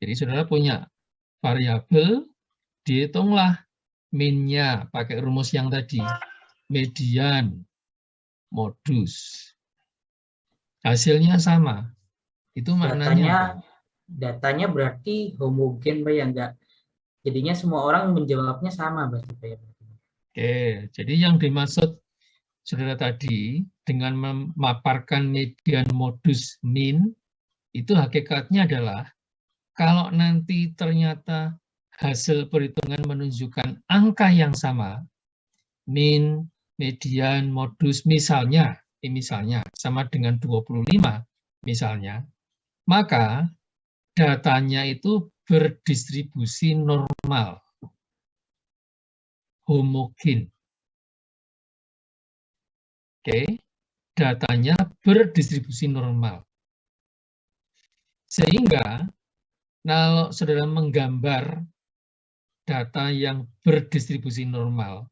Jadi saudara punya variabel, dihitunglah min-nya pakai rumus yang tadi, median, modus. Hasilnya sama. Itu maknanya apa? Datanya berarti homogen, Pak, ya, enggak. Jadinya semua orang menjawabnya sama, berarti, Pak, ya. Oke, jadi yang dimaksud saudara tadi dengan memaparkan median, modus, min, itu hakikatnya adalah kalau nanti ternyata hasil perhitungan menunjukkan angka yang sama, min, median, modus, misalnya sama dengan 25 misalnya, maka datanya itu berdistribusi normal, homogen. Oke, datanya berdistribusi normal. Sehingga kalau saudara menggambar data yang berdistribusi normal,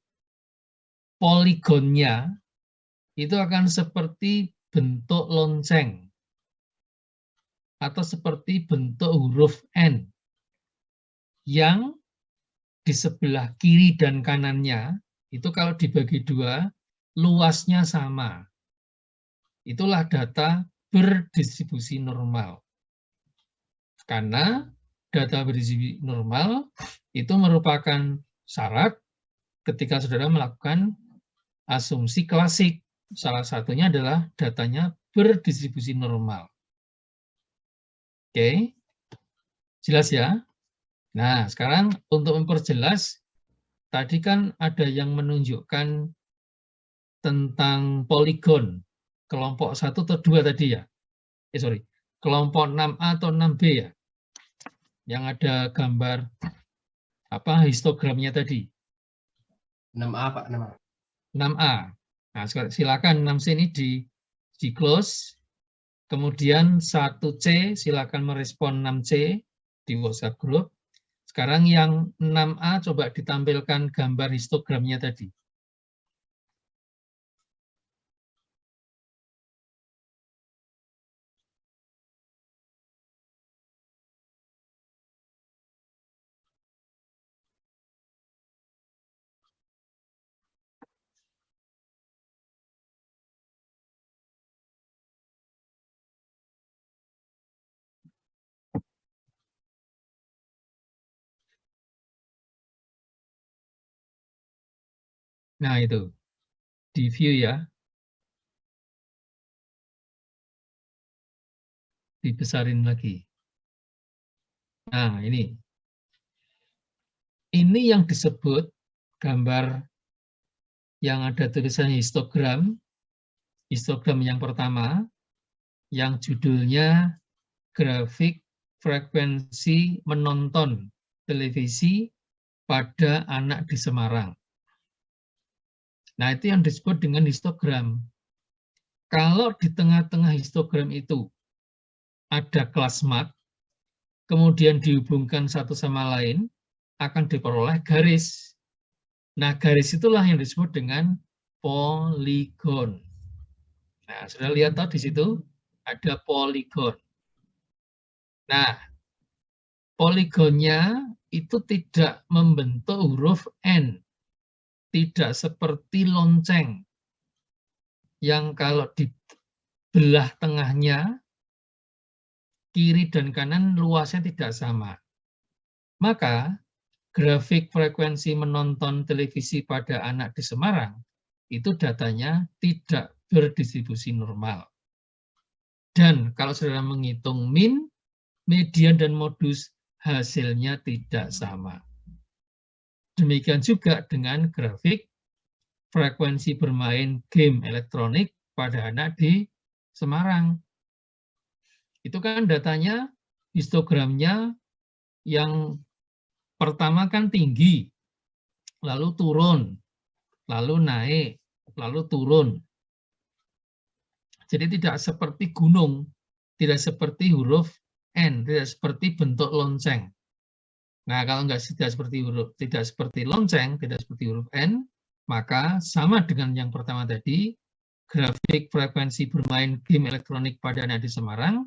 poligonnya itu akan seperti bentuk lonceng atau seperti bentuk huruf N yang di sebelah kiri dan kanannya itu kalau dibagi dua luasnya sama. Itulah data berdistribusi normal. Karena data berdistribusi normal itu merupakan syarat ketika saudara melakukan asumsi klasik. Salah satunya adalah datanya berdistribusi normal. Oke, jelas ya? Nah, sekarang untuk memperjelas, tadi kan ada yang menunjukkan tentang poligon, kelompok 1 atau 2 tadi ya? Kelompok 6A atau 6B ya? Yang ada gambar histogramnya tadi. 6A, Pak, 6A. 6A. Nah, silakan 6C ini di close. Kemudian 1C, silakan merespon 6C di WhatsApp group. Sekarang yang 6A coba ditampilkan gambar histogramnya tadi. Nah, itu. Di view ya. Dibesarin lagi. Nah, ini. Ini yang disebut gambar yang ada tulisan histogram. Histogram yang pertama, yang judulnya grafik frekuensi menonton televisi pada anak di Semarang. Nah, itu yang disebut dengan histogram. Kalau di tengah-tengah histogram itu ada kelas mat, kemudian dihubungkan satu sama lain, akan diperoleh garis. Nah, garis itulah yang disebut dengan poligon. Nah, sudah lihat toh di situ ada poligon. Nah, poligonnya itu tidak membentuk huruf N, tidak seperti lonceng yang kalau di belah tengahnya kiri dan kanan luasnya tidak sama. Maka grafik frekuensi menonton televisi pada anak di Semarang itu datanya tidak berdistribusi normal. Dan kalau saudara menghitung min, median dan modus, hasilnya tidak sama. Demikian juga dengan grafik frekuensi bermain game elektronik pada anak di Semarang. Itu kan datanya, histogramnya yang pertama kan tinggi, lalu turun, lalu naik, lalu turun. Jadi tidak seperti gunung, tidak seperti huruf N, tidak seperti bentuk lonceng. Nah, kalau tidak seperti lonceng, tidak seperti huruf N, maka sama dengan yang pertama tadi, grafik frekuensi bermain game elektronik pada anak di Semarang,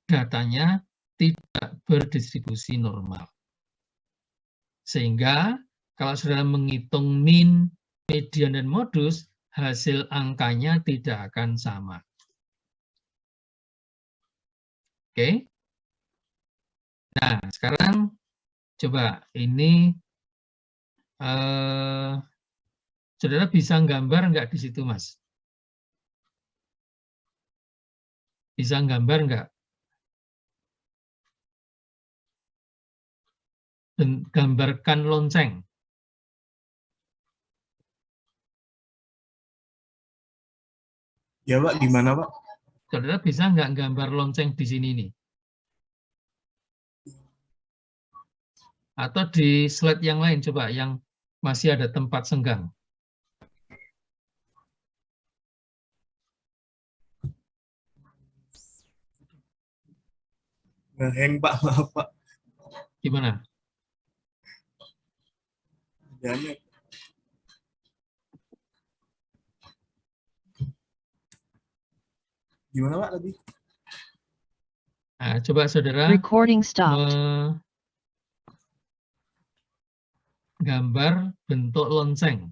datanya tidak berdistribusi normal. Sehingga kalau saudara menghitung min, median, dan modus, hasil angkanya tidak akan sama. Oke. Nah, sekarang coba ini saudara bisa gambar nggak di situ, Mas? Bisa gambar nggak? Gambarkan lonceng. Ya Pak, gimana Pak? Saudara bisa nggak gambar lonceng di sini nih? Atau di slide yang lain, coba yang masih ada tempat senggang. Ngeheng Pak, maaf Pak. Gimana? Jangan. Gimana Pak tadi? Nah, coba saudara Recording stopped. gambar bentuk lonceng.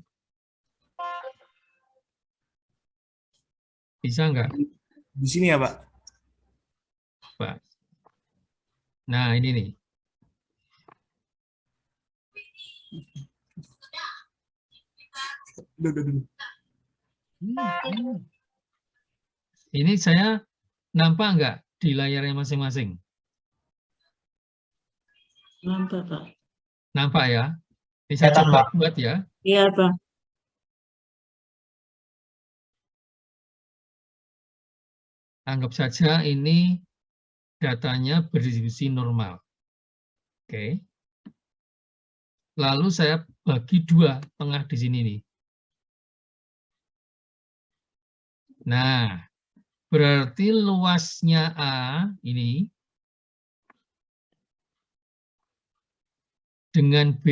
Bisa nggak? Di sini ya Pak? Pak. Nah, ini nih. Duh. Ini saya nampak nggak di layarnya masing-masing? Nampak, Pak. Nampak ya? Bisa coba buat ya. Iya, Pak. Anggap saja ini datanya berdistribusi normal. Oke. Lalu saya bagi dua tengah di sini nih. Nah, berarti luasnya A ini dengan B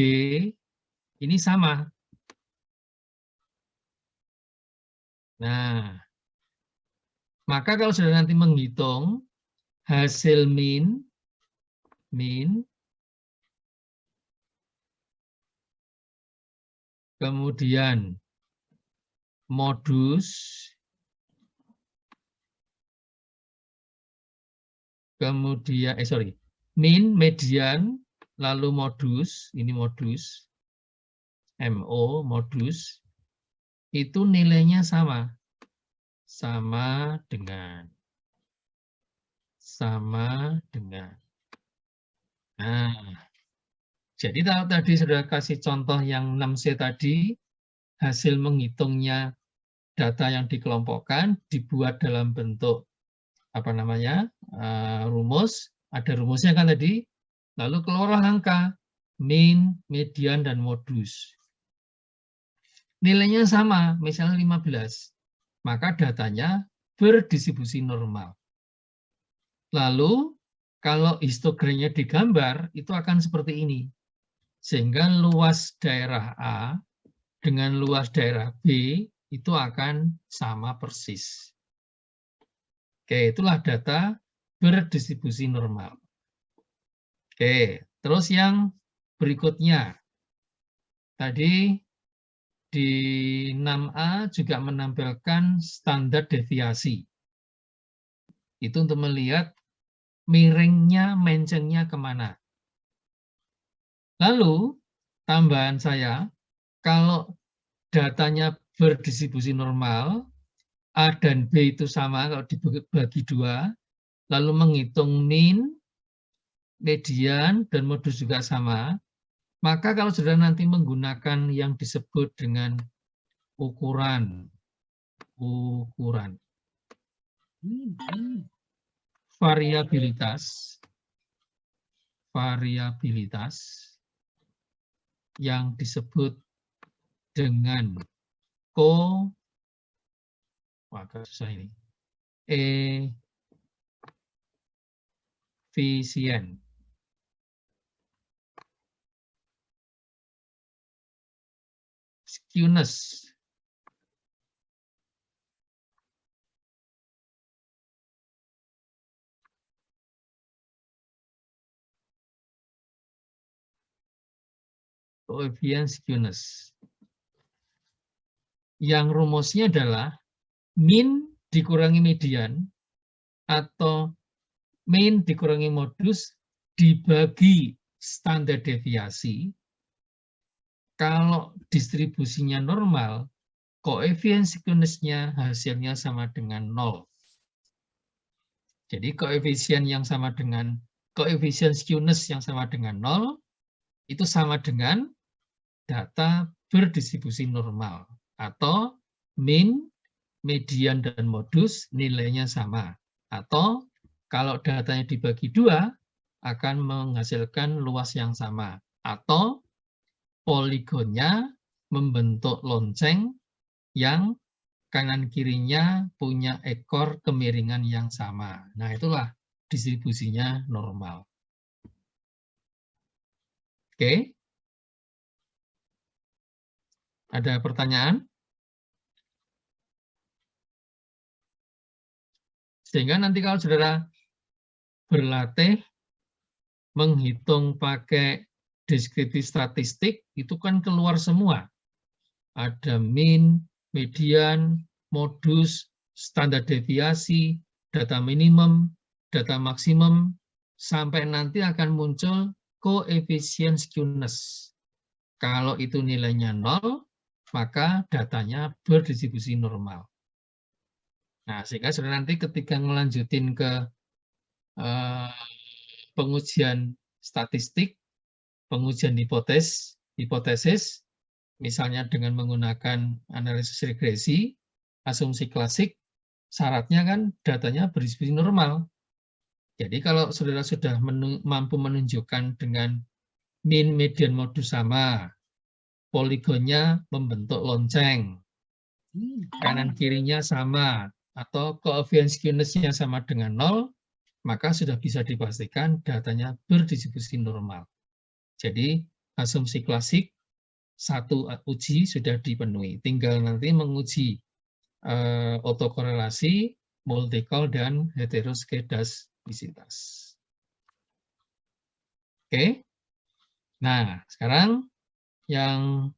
ini sama. Nah, maka kalau sudah nanti menghitung hasil min, kemudian modus, kemudian min, median, lalu modus, ini modus, MO, modus, itu nilainya sama dengan. Nah, jadi kalau tadi sudah kasih contoh yang 6C tadi, hasil menghitungnya data yang dikelompokkan dibuat dalam bentuk rumus, ada rumusnya kan tadi, lalu keluarlah angka min, median, dan modus. Nilainya sama, misalnya 15, maka datanya berdistribusi normal. Lalu kalau histogramnya digambar, itu akan seperti ini. Sehingga luas daerah A dengan luas daerah B itu akan sama persis. Oke, itulah data berdistribusi normal. Oke, terus yang berikutnya. Tadi di 6A juga menampilkan standar deviasi. Itu untuk melihat miringnya, mencengnya kemana. Lalu, tambahan saya, kalau datanya berdistribusi normal, A dan B itu sama kalau dibagi dua, lalu menghitung min, median, dan modus juga sama, maka kalau sudah nanti menggunakan yang disebut dengan ukuran variabilitas yang disebut dengan koefisien. Skewness. koefisien skewness. Yang rumusnya adalah min dikurangi median atau min dikurangi modus dibagi standar deviasi. Kalau distribusinya normal, koefisien skewness-nya hasilnya sama dengan 0. Jadi koefisien yang sama dengan koefisien skewness yang sama dengan 0 itu sama dengan data berdistribusi normal atau min, median, dan modus nilainya sama. Atau kalau datanya dibagi 2 akan menghasilkan luas yang sama. Atau poligonnya membentuk lonceng yang kanan kirinya punya ekor kemiringan yang sama. Nah, itulah distribusinya normal. Oke. Ada pertanyaan? Sehingga nanti kalau saudara berlatih menghitung pakai deskripsi statistik, itu kan keluar semua. Ada min, median, modus, standar deviasi, data minimum, data maksimum, sampai nanti akan muncul koefisien skewness. Kalau itu nilainya 0, maka datanya berdistribusi normal. Nah, sehingga saudara nanti ketika ngelanjutin ke pengujian statistik, pengujian hipotesis, misalnya dengan menggunakan analisis regresi, asumsi klasik, syaratnya kan datanya berdistribusi normal. Jadi kalau saudara sudah mampu menunjukkan dengan min, median, modus sama, poligonnya membentuk lonceng, kanan kirinya sama, atau koefisien skewness-nya sama dengan 0, maka sudah bisa dipastikan datanya berdistribusi normal. Jadi asumsi klasik satu uji sudah dipenuhi. Tinggal nanti menguji autokorelasi, multi-call, dan heteroskedastisitas. Oke. Nah, sekarang yang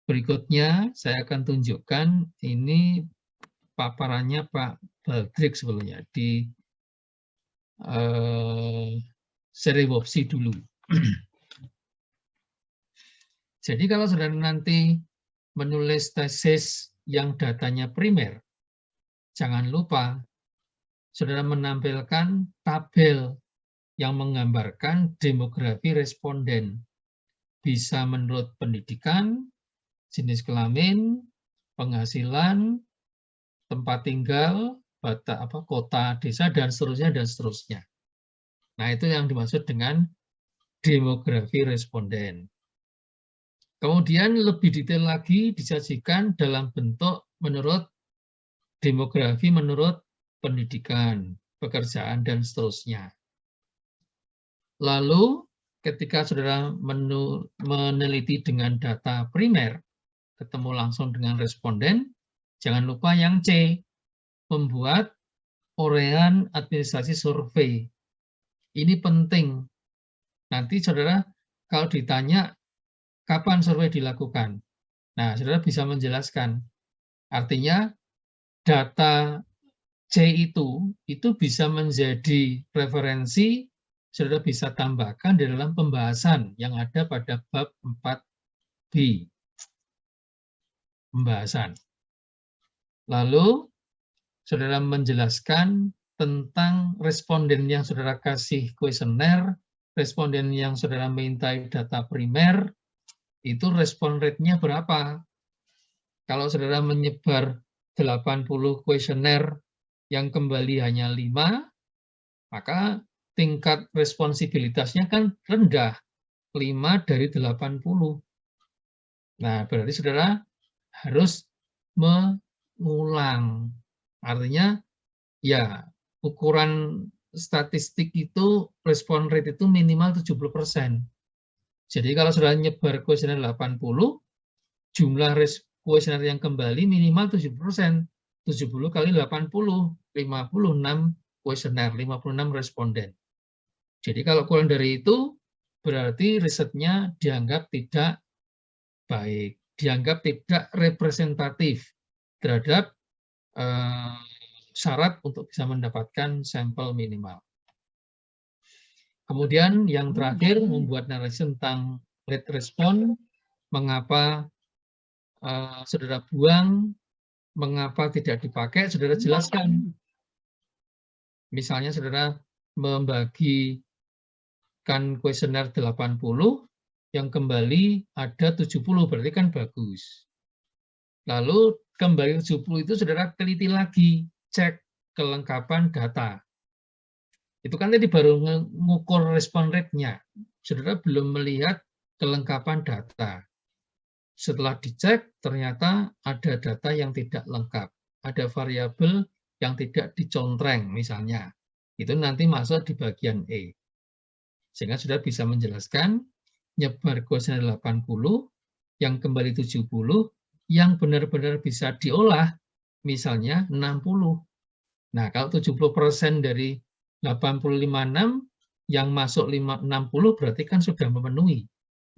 berikutnya saya akan tunjukkan ini paparannya Pak Baldrik sebelumnya di Seriwopsi dulu. Jadi kalau saudara nanti menulis tesis yang datanya primer, jangan lupa saudara menampilkan tabel yang menggambarkan demografi responden. Bisa menurut pendidikan, jenis kelamin, penghasilan, tempat tinggal, kota, desa, dan seterusnya. Nah, itu yang dimaksud dengan demografi responden. Kemudian lebih detail lagi disajikan dalam bentuk menurut demografi menurut pendidikan, pekerjaan, dan seterusnya. Lalu ketika saudara meneliti dengan data primer, ketemu langsung dengan responden, jangan lupa yang C, membuat uraian administrasi survei. Ini penting. Nanti saudara kalau ditanya kapan survei dilakukan, nah saudara bisa menjelaskan. Artinya data C itu bisa menjadi referensi, saudara bisa tambahkan di dalam pembahasan yang ada pada bab 4B. Pembahasan. Lalu saudara menjelaskan tentang responden yang saudara kasih kuesioner, responden yang saudara mintai data primer, itu respon rate-nya berapa? Kalau saudara menyebar 80 kuesioner yang kembali hanya 5, maka tingkat responsibilitasnya kan rendah, 5 dari 80. Nah, berarti saudara harus mengulang. Artinya, ya, ukuran statistik itu, respon rate itu minimal 70%. Jadi kalau sudah nyebar kuesioner 80, jumlah kuesioner yang kembali minimal 70%. 70 kali 80, 56 kuesioner, 56 responden. Jadi kalau kurang dari itu, berarti risetnya dianggap tidak baik, dianggap tidak representatif terhadap syarat untuk bisa mendapatkan sampel minimal. Kemudian yang terakhir membuat narasi tentang rate respon, mengapa saudara buang, mengapa tidak dipakai, saudara jelaskan. Misalnya saudara membagikan kuesioner 80, yang kembali ada 70, berarti kan bagus. Lalu kembali 70 itu saudara teliti lagi, cek kelengkapan data. Itu kan tadi baru mengukur respon rate-nya. Saudara belum melihat kelengkapan data. Setelah dicek, ternyata ada data yang tidak lengkap. Ada variabel yang tidak dicontreng misalnya. Itu nanti masuk di bagian E. Sehingga saudara bisa menjelaskan, nyebar kuesioner 80, yang kembali 70, yang benar-benar bisa diolah, misalnya 60. Nah, kalau 70% dari 85,6, yang masuk 60 berarti kan sudah memenuhi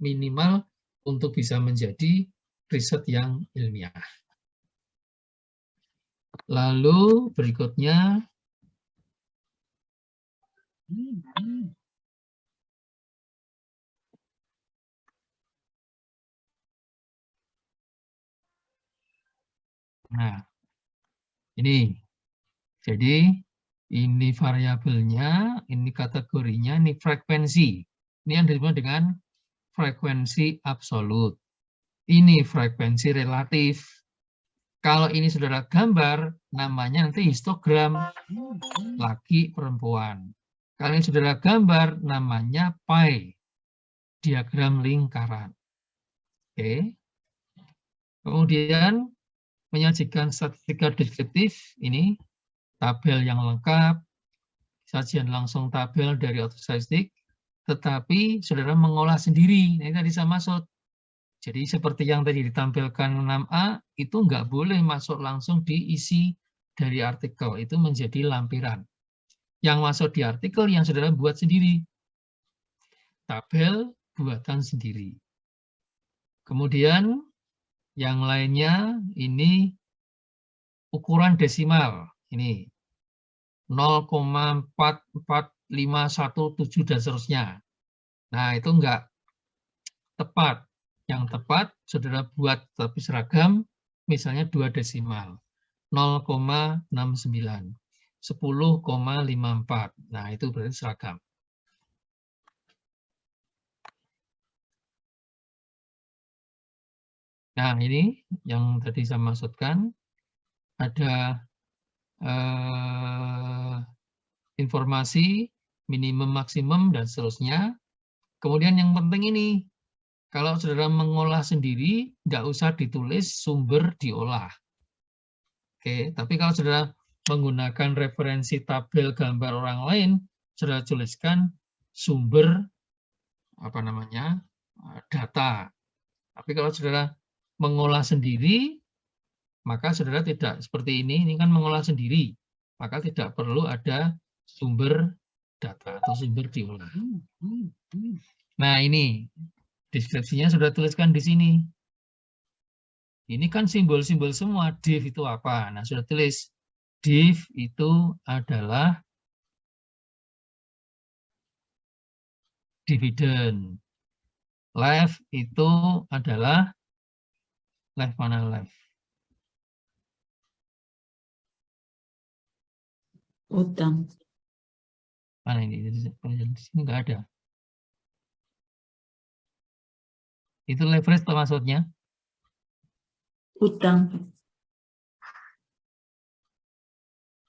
minimal untuk bisa menjadi riset yang ilmiah. Lalu berikutnya, nah ini, jadi ini variabelnya, ini kategorinya, ini frekuensi. Ini yang disebut dengan frekuensi absolut. Ini frekuensi relatif. Kalau ini saudara gambar, namanya nanti histogram, laki perempuan. Kalau ini saudara gambar, namanya pie, diagram lingkaran. Oke. Kemudian menyajikan statistika deskriptif, ini tabel yang lengkap, sajian langsung tabel dari autostatistik, tetapi saudara mengolah sendiri. Nah, ini tadi saya maksud. Jadi seperti yang tadi ditampilkan 6A, itu nggak boleh masuk langsung diisi dari artikel, itu menjadi lampiran. Yang masuk di artikel yang saudara buat sendiri. Tabel buatan sendiri. Kemudian yang lainnya ini ukuran desimal. Ini 0,44517 dan seterusnya. Nah, itu enggak tepat. Yang tepat, saudara buat tapi seragam, misalnya 2 desimal. 0,69. 10,54. Nah, itu berarti seragam. Nah, ini yang tadi saya maksudkan. Ada informasi, minimum, maksimum, dan seterusnya. Kemudian yang penting ini, kalau saudara mengolah sendiri, nggak usah ditulis sumber diolah. Oke, tapi kalau saudara menggunakan referensi tabel gambar orang lain, saudara tuliskan sumber data. Tapi kalau saudara mengolah sendiri, maka saudara tidak seperti ini kan mengolah sendiri, maka tidak perlu ada sumber data atau sumber diolah. Nah, ini deskripsinya sudah tuliskan di sini. Ini kan simbol-simbol semua. Div itu apa? Nah, sudah tulis. Div itu adalah dividen. Life itu adalah life mana life? Utang. Mana ini? Di sini nggak ada. Itu leverage apa maksudnya? Utang.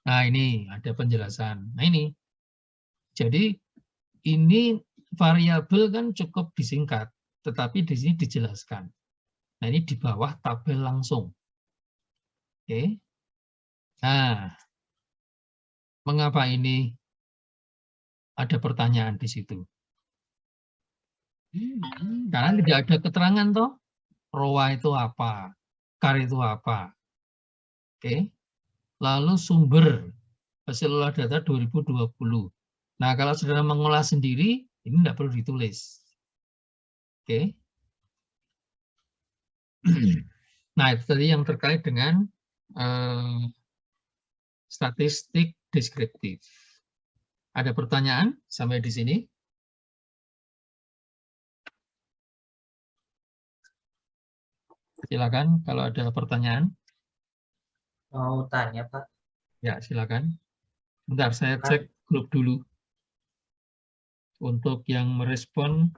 Nah, ini ada penjelasan. Nah, ini. Jadi, ini variabel kan cukup disingkat, tetapi di sini dijelaskan. Nah, ini di bawah tabel langsung. Oke. Nah, mengapa ini ada pertanyaan di situ? Karena tidak ada keterangan toh, ROA itu apa, CAR itu apa. Oke. Lalu sumber hasil olah data 2020. Nah, kalau saudara mengolah sendiri, ini tidak perlu ditulis. Oke. Nah, itu tadi yang terkait dengan statistik deskriptif. Ada pertanyaan sampai di sini? Silakan kalau ada pertanyaan. Mau tanya, Pak. Ya, silakan. Bentar, saya Kan cek grup dulu. Untuk yang merespon,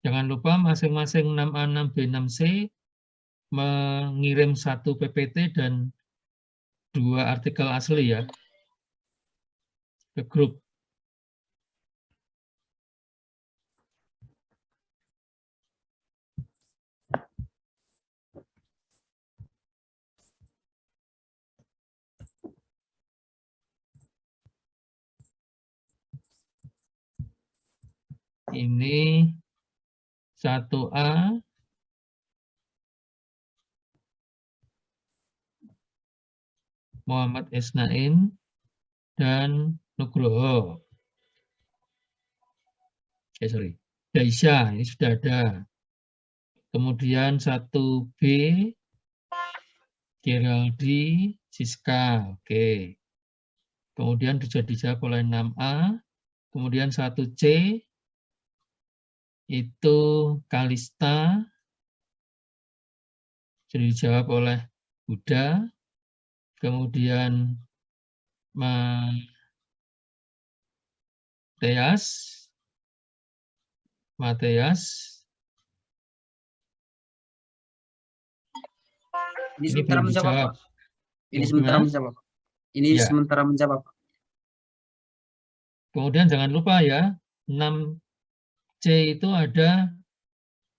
jangan lupa masing-masing 6A, 6B, 6C mengirim 1 PPT dan 2 artikel asli ya ke grup. Ini 1A, Muhammad Isnain, dan Nugroho. Sorry, Daisya, ini sudah ada. Kemudian 1B, Geraldi, Siska, oke. Kemudian sudah dijawab oleh 6A. Kemudian 1C, itu Kalista, sudah dijawab oleh Buddha. Kemudian Mateas, Ini ini sementara belum menjawab, dijawab. Pak. Ini Oh, sementara gimana? menjawab. Ini Ya. sementara menjawab, Pak. Kemudian jangan lupa ya, 6C itu ada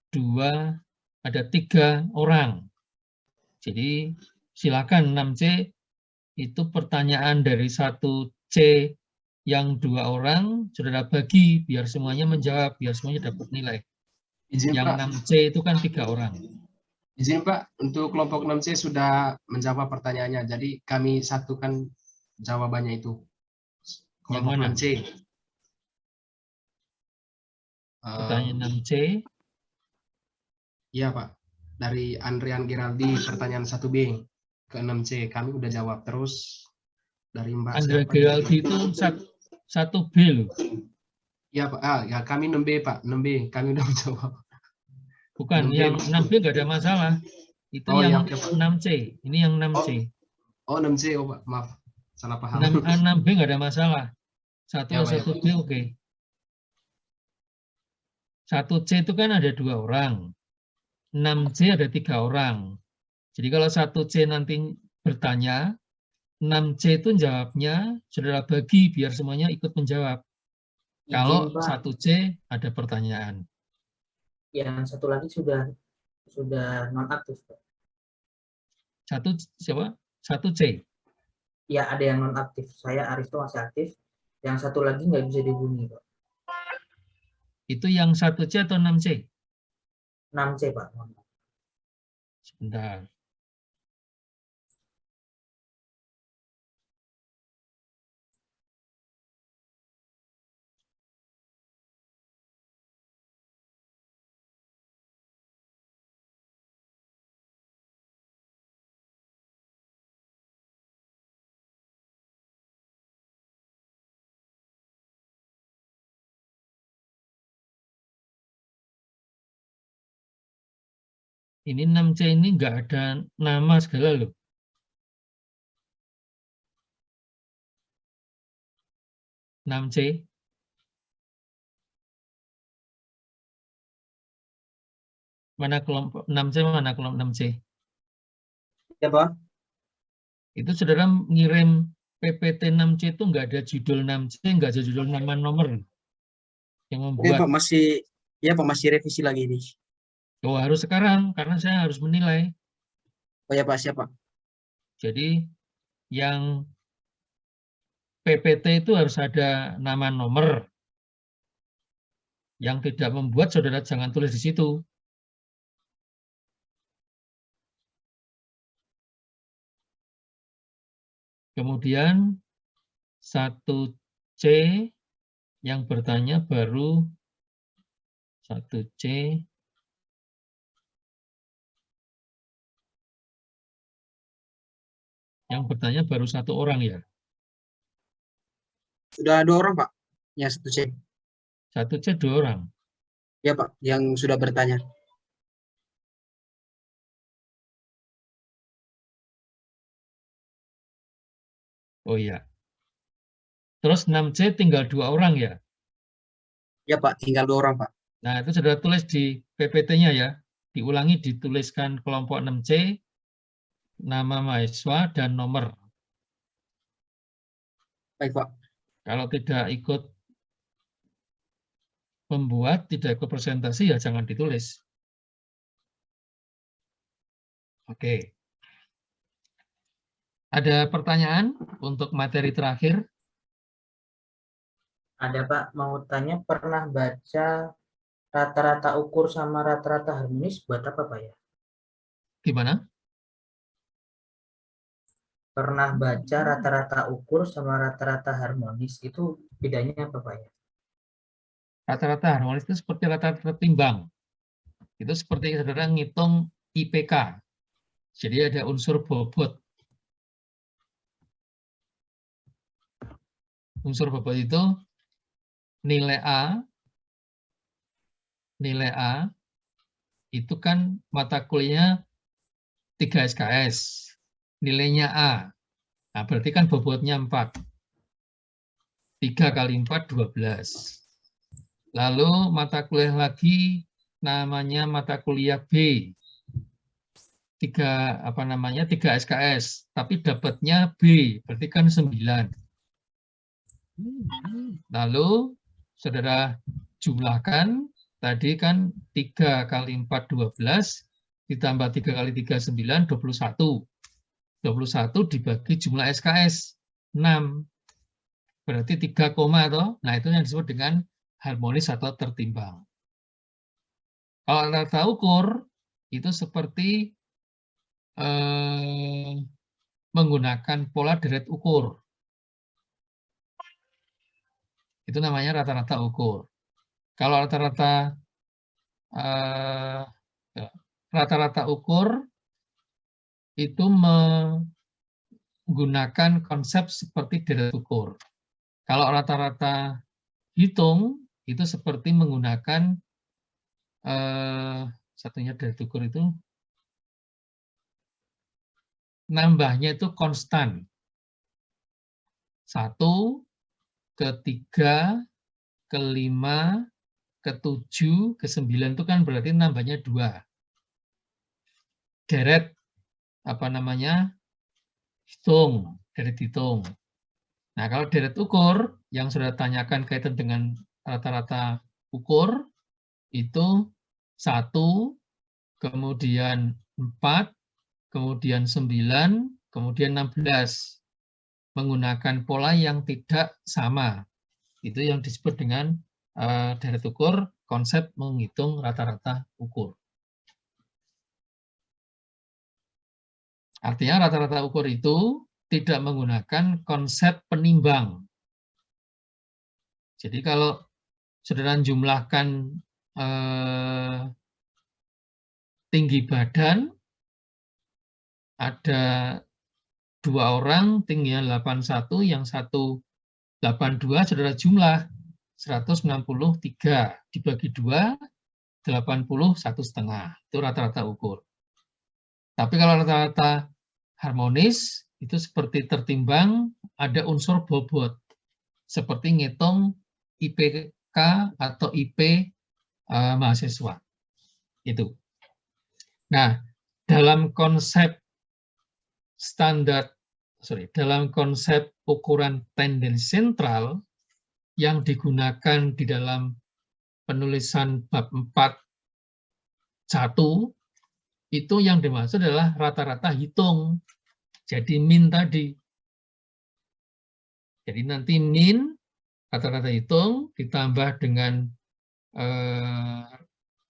3 orang. Jadi silakan 6C itu pertanyaan dari 1C yang 2 orang, saudara bagi biar semuanya menjawab, biar semuanya dapat nilai. Izin Yang Pak, 6C itu kan 3 orang. izin Pak, untuk kelompok 6C sudah menjawab pertanyaannya. Jadi kami satukan jawabannya itu. Yang Kelompok mana? 6C. Pertanyaan 6C. Iya Pak, dari Andrian Geraldi pertanyaan 1B ke 6C. Kami udah jawab. Terus dari Mbak Andrea siapa? Geraldi itu 1B loh. Iya Pak, ya kami 6B Pak, 6B. Kami udah menjawab. Bukan, 6B. yang 6B nggak ada masalah. Itu Oh, yang iya, oke, Pak. 6C. Ini yang 6C. Oh 6C, oh Pak, maaf. Salah paham. 6A, 6B nggak ada masalah. 1A, Ya, Pak, ya. 1B oke. 1C itu kan ada 2 orang. 6C ada 3 orang. Jadi kalau 1C nanti bertanya, 6C itu jawabnya saudara bagi biar semuanya ikut menjawab. izin, Kalau Pak. 1C ada pertanyaan. Yang satu lagi sudah nonaktif, Pak. Siapa? 1C. Ya, ada yang nonaktif. Saya Aristo masih aktif. Yang satu lagi nggak bisa dihubungi, Pak. Itu yang 1C atau 6C? 6C, Pak. Sebentar. Ini 6C ini nggak ada nama segala loh. C. Mana kelompok 6C, mana kelompok 6C? Ya, Pak. Itu saudara ngirim PPT 6C itu nggak ada judul 6C, nggak ada judul nama nomor yang Oke, membuat. Pak, masih revisi lagi ini. Oh, harus sekarang, karena saya harus menilai. Oh ya, Pak, siapa? Jadi yang PPT itu harus ada nama nomor. Yang tidak membuat, saudara jangan tulis di situ. Kemudian 1C yang bertanya baru 1C. Yang bertanya baru 1 orang ya. Sudah 2 orang, Pak. Ya, 1C. 1C 2 orang. Ya, Pak, yang sudah bertanya. Oh iya. Terus 6C tinggal 2 orang ya. Ya, Pak, tinggal 2 orang, Pak. Nah, itu sudah tulis di PPT-nya ya. Diulangi, dituliskan kelompok 6C, nama mahasiswa, dan nomor. Baik, Pak. Kalau tidak ikut membuat, tidak ikut presentasi, ya jangan ditulis. Oke. Ada pertanyaan untuk materi terakhir? Ada Pak, mau tanya pernah baca rata-rata ukur sama rata-rata harmonis buat apa Pak ya? Gimana? Pernah baca rata-rata ukur sama rata-rata harmonis itu bedanya apa Pak ya? Rata-rata harmonis itu seperti rata-rata timbang. Itu seperti saudara ngitung IPK. Jadi ada unsur bobot. Unsur bobot itu nilai A itu kan mata kuliahnya 3 SKS. Nilainya A. Nah, berarti kan bobotnya 4. 3 kali 4, 12. Lalu mata kuliah lagi namanya mata kuliah B. 3 SKS, tapi dapatnya B, berarti kan 9. Lalu saudara jumlahkan, tadi kan 3 kali 4, 12, ditambah 3 kali 3, 9, 21. 21 dibagi jumlah SKS, 6. Berarti 3, toh? Nah, itu yang disebut dengan harmonis atau tertimbang. Kalau rata ukur, itu seperti menggunakan pola deret ukur. Itu namanya rata-rata ukur. Kalau rata-rata ukur itu menggunakan konsep seperti deret ukur. Kalau rata-rata hitung itu seperti menggunakan satunya deret ukur itu nambahnya itu konstan. 1, ke 3, ke 5, ke 7, ke 9 itu kan berarti nambahnya 2. Deret hitung, deret hitung. Nah, kalau deret ukur yang sudah tanyakan kaitan dengan rata-rata ukur itu 1, kemudian 4, kemudian 9, kemudian 16. Menggunakan pola yang tidak sama. Itu yang disebut dengan deret ukur, konsep menghitung rata-rata ukur. Artinya rata-rata ukur itu tidak menggunakan konsep penimbang. Jadi kalau saudara jumlahkan tinggi badan, ada 2 orang, tingginya 81, yang satu 82, saudara jumlah 193, dibagi 2, 81,5. Itu rata-rata ukur. Tapi kalau rata-rata harmonis, itu seperti tertimbang, ada unsur bobot. Seperti ngitung IPK atau IP mahasiswa. Itu. Nah, dalam konsep dalam konsep ukuran tendensi sentral yang digunakan di dalam penulisan bab 4.1 itu yang dimaksud adalah rata-rata hitung. Jadi min tadi. Jadi nanti min rata-rata hitung ditambah dengan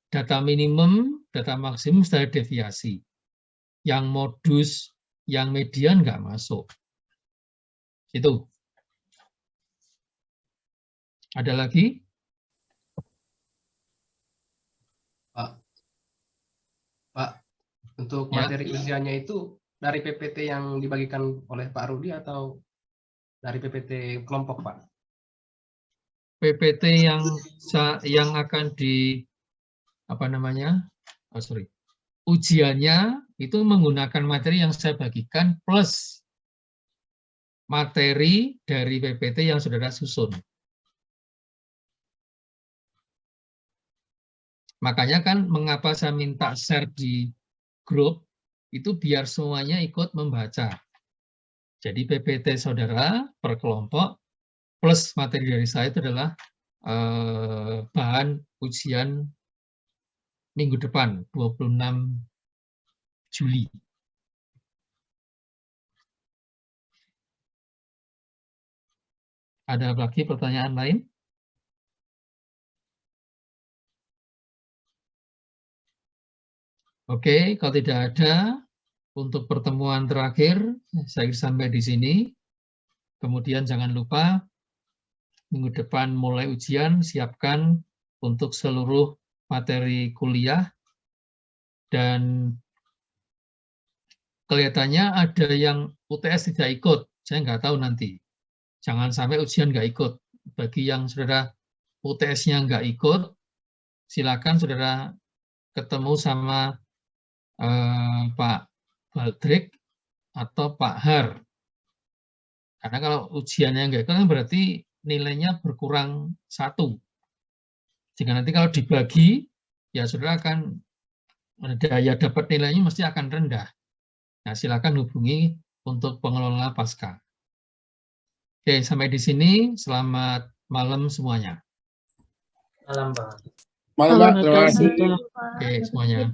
data minimum, data maksimum, standar deviasi. Yang modus, yang median nggak masuk. Itu. Ada lagi? Pak, untuk Ya. materi ujiannya itu dari PPT yang dibagikan oleh Pak Rudi atau dari PPT kelompok, Pak? PPT yang akan ujiannya itu menggunakan materi yang saya bagikan plus materi dari PPT yang saudara susun. Makanya kan mengapa saya minta share di grup, itu biar semuanya ikut membaca. Jadi PPT saudara per kelompok plus materi dari saya itu adalah bahan ujian minggu depan, 26 Juli. Ada lagi pertanyaan lain? Oke, kalau tidak ada, untuk pertemuan terakhir, saya sampai di sini. Kemudian jangan lupa, minggu depan mulai ujian, siapkan untuk seluruh materi kuliah. Dan kelihatannya ada yang UTS tidak ikut, saya nggak tahu nanti. Jangan sampai ujian nggak ikut. Bagi yang saudara UTS-nya nggak ikut, silakan saudara ketemu sama Pak Baldrik atau Pak Har. Karena kalau ujiannya nggak ikut kan berarti nilainya berkurang 1. Jika nanti kalau dibagi, ya saudara akan daya dapat nilainya mesti akan rendah. Nah, silakan hubungi untuk pengelola pasca. Oke, sampai di sini. Selamat malam semuanya. Malam, Pak. Malam, Pak. Terima kasih. Oke, semuanya.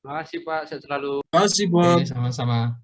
Terima kasih, Pak. Sehat selalu. Terima kasih, Oke, Pak. sama-sama.